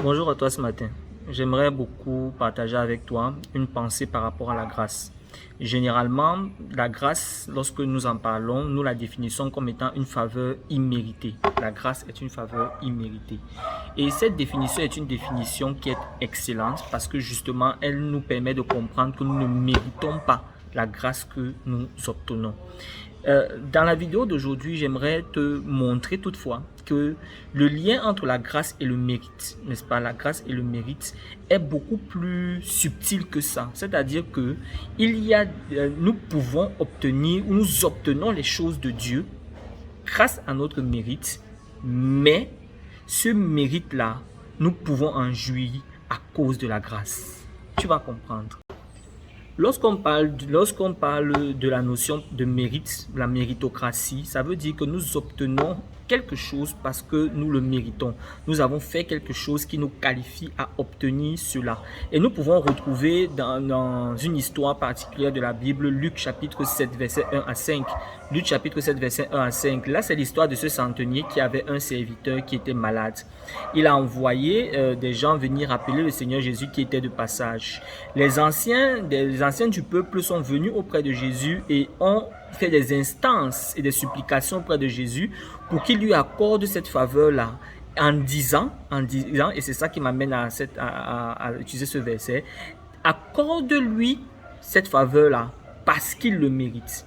Bonjour à toi ce matin. J'aimerais beaucoup partager avec toi une pensée par rapport à la grâce. Généralement, la grâce, lorsque nous en parlons, nous la définissons comme étant une faveur imméritée. La grâce est une faveur imméritée. Et cette définition est une définition qui est excellente parce que justement, elle nous permet de comprendre que nous ne méritons pas la grâce que nous obtenons. Dans la vidéo d'aujourd'hui, j'aimerais te montrer toutefois que le lien entre la grâce et le mérite, n'est-ce pas, la grâce et le mérite est beaucoup plus subtil que ça. C'est-à-dire que nous pouvons obtenir ou nous obtenons les choses de Dieu grâce à notre mérite, mais ce mérite-là, nous pouvons en jouir à cause de la grâce. Tu vas comprendre. Lorsqu'on parle de la notion de mérite, la méritocratie, ça veut dire que nous obtenons quelque chose parce que nous le méritons. Nous avons fait quelque chose qui nous qualifie à obtenir cela. Et nous pouvons retrouver dans une histoire particulière de la Bible, Luc chapitre 7, verset 1 à 5. Luc chapitre 7, verset 1 à 5. Là, c'est l'histoire de ce centenier qui avait un serviteur qui était malade. Il a envoyé des gens venir appeler le Seigneur Jésus qui était de passage. Les anciens du peuple sont venus auprès de Jésus et ont fait des instances et des supplications auprès de Jésus pour qu'il lui accorde cette faveur-là en disant, et c'est ça qui m'amène à utiliser ce verset, accorde-lui cette faveur-là parce qu'il le mérite.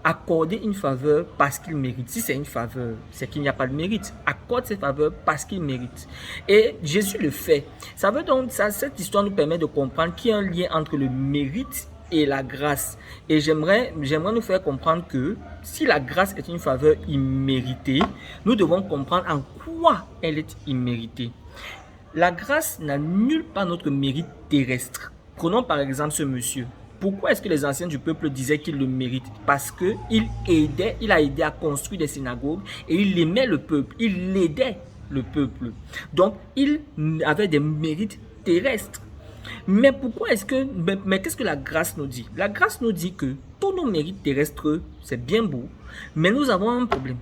Accorder une faveur parce qu'il mérite. Si c'est une faveur, c'est qu'il n'y a pas de mérite. Accorde cette faveur parce qu'il mérite. Et Jésus le fait. Ça veut donc, cette histoire nous permet de comprendre qu'il y a un lien entre le mérite et la grâce. Et j'aimerais nous faire comprendre que si la grâce est une faveur imméritée, nous devons comprendre en quoi elle est imméritée. La grâce n'annule pas notre mérite terrestre. Prenons par exemple ce monsieur. Pourquoi est-ce que les anciens du peuple disaient qu'il le mérite? Parce qu'il a aidé à construire des synagogues et il aimait le peuple, il aidait le peuple. Donc, il avait des mérites terrestres. Mais pourquoi est-ce que, mais qu'est-ce que la grâce nous dit? La grâce nous dit que tous nos mérites terrestres, c'est bien beau, mais nous avons un problème.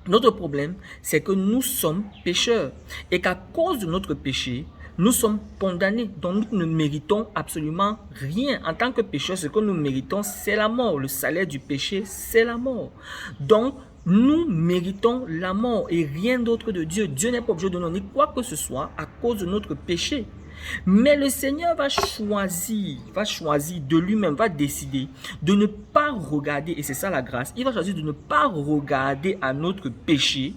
Notre problème, c'est que nous sommes pécheurs et qu'à cause de notre péché, nous sommes condamnés, donc nous ne méritons absolument rien. En tant que pécheurs, ce que nous méritons, c'est la mort. Le salaire du péché, c'est la mort. Donc, nous méritons la mort et rien d'autre de Dieu. Dieu n'est pas obligé de nous donner quoi que ce soit à cause de notre péché. Mais le Seigneur va choisir de lui-même, va décider de ne pas regarder, et c'est ça la grâce, il va choisir de ne pas regarder à notre péché,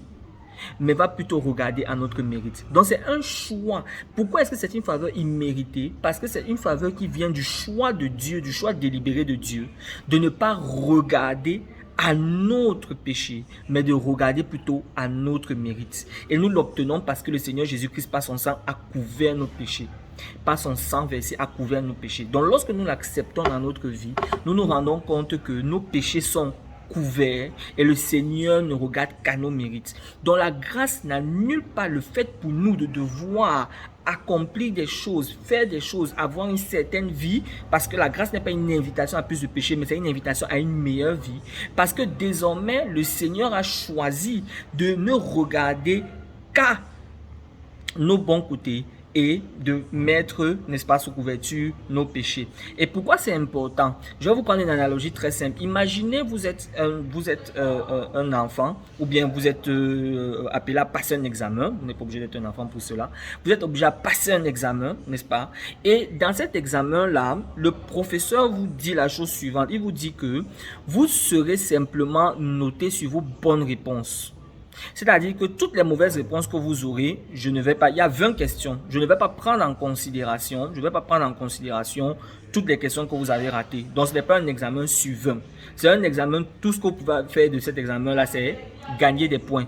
mais va plutôt regarder à notre mérite. Donc c'est un choix. Pourquoi est-ce que c'est une faveur imméritée? Parce que c'est une faveur qui vient du choix de Dieu, du choix délibéré de Dieu, de ne pas regarder à notre péché, mais de regarder plutôt à notre mérite. Et nous l'obtenons parce que le Seigneur Jésus-Christ, par son sang, a couvert nos péchés. Par son sang versé, a couvert nos péchés. Donc lorsque nous l'acceptons dans notre vie, nous nous rendons compte que nos péchés sont couverts et le Seigneur ne regarde qu'à nos mérites. Donc la grâce n'annule pas le fait pour nous de devoir accomplir des choses, faire des choses, avoir une certaine vie, parce que la grâce n'est pas une invitation à plus de péché, mais c'est une invitation à une meilleure vie, parce que désormais le Seigneur a choisi de ne regarder qu'à nos bons côtés et de mettre, n'est-ce pas, sous couverture nos péchés. Et pourquoi c'est important? Je vais vous prendre une analogie très simple. Imaginez vous êtes un enfant, ou bien vous êtes appelé à passer un examen. Vous n'êtes pas obligé d'être un enfant pour cela. Vous êtes obligé à passer un examen, n'est-ce pas? Et dans cet examen-là, le professeur vous dit la chose suivante. Il vous dit que vous serez simplement noté sur vos bonnes réponses. C'est-à-dire que toutes les mauvaises réponses que vous aurez, il y a 20 questions, je ne vais pas prendre en considération, toutes les questions que vous avez ratées. Donc ce n'est pas un examen sur 20. C'est un examen, tout ce que vous pouvez faire de cet examen-là, c'est gagner des points.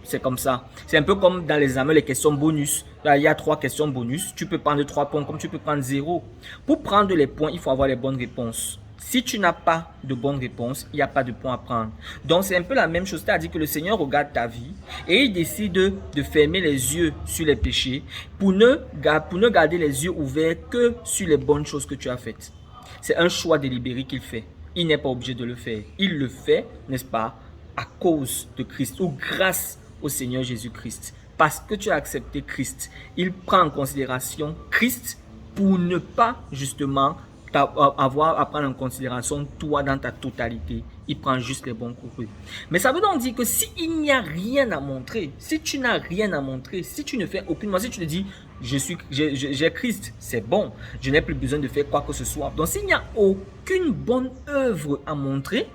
C'est comme ça. C'est un peu comme dans les examens, les questions bonus. Là, il y a 3 questions bonus. Tu peux prendre 3 points comme tu peux prendre 0. Pour prendre les points, il faut avoir les bonnes réponses. Si tu n'as pas de bonne réponse, il n'y a pas de point à prendre. Donc, c'est un peu la même chose. C'est-à-dire que le Seigneur regarde ta vie et il décide de fermer les yeux sur les péchés pour ne garder les yeux ouverts que sur les bonnes choses que tu as faites. C'est un choix délibéré qu'il fait. Il n'est pas obligé de le faire. Il le fait, n'est-ce pas, à cause de Christ ou grâce au Seigneur Jésus-Christ. parce que tu as accepté Christ, il prend en considération Christ pour ne pas justement avoir à prendre en considération toi dans ta totalité. Il prend juste les bons coups. Mais ça veut donc dire que s'il n'y a rien à montrer, si tu n'as rien à montrer, si tu ne fais aucune, si tu te dis j'ai Christ, c'est bon, je n'ai plus besoin de faire quoi que ce soit. Donc s'il n'y a aucune bonne œuvre à montrer,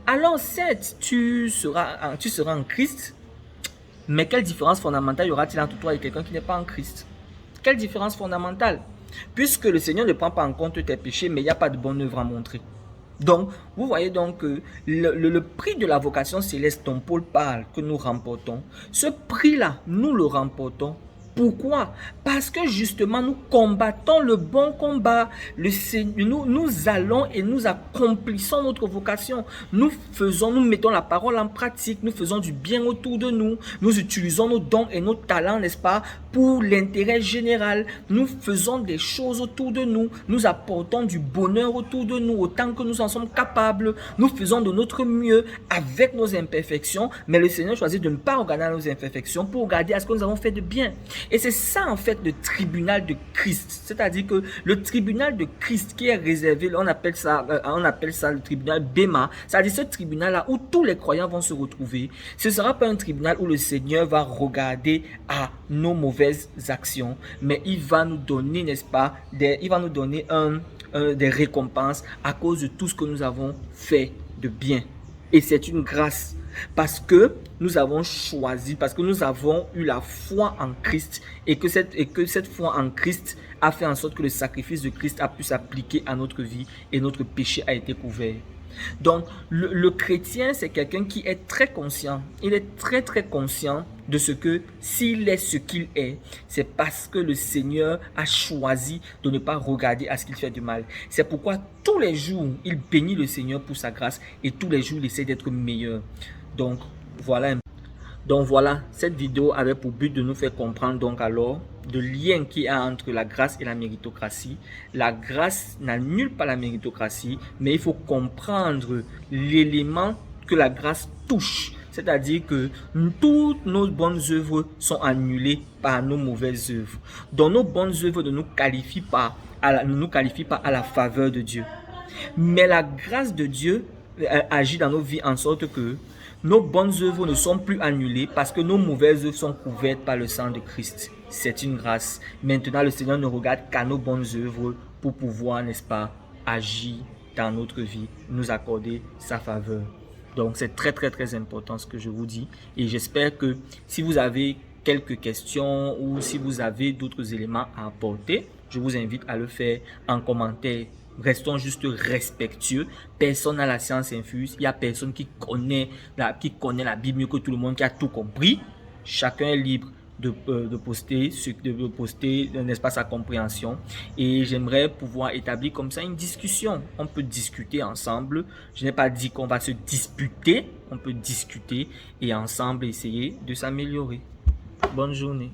alors certes, tu seras en Christ, mais quelle différence fondamentale y aura-t-il entre toi et quelqu'un qui n'est pas en Christ? Quelle différence fondamentale? Puisque le Seigneur ne prend pas en compte tes péchés, mais il n'y a pas de bonne œuvre à montrer. Donc, vous voyez donc que le prix de la vocation céleste dont Paul parle, que nous remportons, ce prix-là, nous le remportons. Pourquoi? Parce que justement, nous combattons le bon combat. Nous allons et nous accomplissons notre vocation. Nous mettons la parole en pratique. Nous faisons du bien autour de nous. Nous utilisons nos dons et nos talents, n'est-ce pas, pour l'intérêt général. Nous faisons des choses autour de nous. Nous apportons du bonheur autour de nous autant que nous en sommes capables. Nous faisons de notre mieux avec nos imperfections. Mais le Seigneur choisit de ne pas regarder nos imperfections pour regarder à ce que nous avons fait de bien. Et c'est ça en fait le tribunal de Christ. C'est-à-dire que le tribunal de Christ qui est réservé, on appelle ça le tribunal Béma. C'est-à-dire ce tribunal-là où tous les croyants vont se retrouver. Ce ne sera pas un tribunal où le Seigneur va regarder à nos mauvaises actions, mais il va nous donner, n'est-ce pas, il va nous donner des récompenses à cause de tout ce que nous avons fait de bien. Et c'est une grâce. Parce que nous avons choisi, parce que nous avons eu la foi en Christ et que cette foi en Christ a fait en sorte que le sacrifice de Christ a pu s'appliquer à notre vie et notre péché a été couvert. Donc, le chrétien, c'est quelqu'un qui est très conscient. Il est très très conscient de ce que s'il est ce qu'il est, c'est parce que le Seigneur a choisi de ne pas regarder à ce qu'il fait du mal. C'est pourquoi tous les jours, il bénit le Seigneur pour sa grâce et tous les jours, il essaie d'être meilleur. Donc voilà, cette vidéo avait pour but de nous faire comprendre donc alors le lien qu'il y a entre la grâce et la méritocratie. La grâce n'annule pas la méritocratie, mais il faut comprendre l'élément que la grâce touche. C'est-à-dire que toutes nos bonnes œuvres sont annulées par nos mauvaises œuvres. Donc nos bonnes œuvres ne nous qualifient pas à la faveur de Dieu. Mais la grâce de Dieu agit dans nos vies en sorte que nos bonnes œuvres ne sont plus annulées parce que nos mauvaises œuvres sont couvertes par le sang de Christ. C'est une grâce. Maintenant, le Seigneur ne regarde qu'à nos bonnes œuvres pour pouvoir, n'est-ce pas, agir dans notre vie, nous accorder sa faveur. Donc, c'est très, très, très important ce que je vous dis. Et j'espère que si vous avez quelques questions ou si vous avez d'autres éléments à apporter, je vous invite à le faire en commentaire. Restons juste respectueux. Personne n'a la science infuse. Il n'y a personne qui connaît la Bible mieux que tout le monde, qui a tout compris. Chacun est libre de poster, n'est-ce pas, sa compréhension. Et j'aimerais pouvoir établir comme ça une discussion. On peut discuter ensemble. Je n'ai pas dit qu'on va se disputer. On peut discuter et ensemble essayer de s'améliorer. Bonne journée.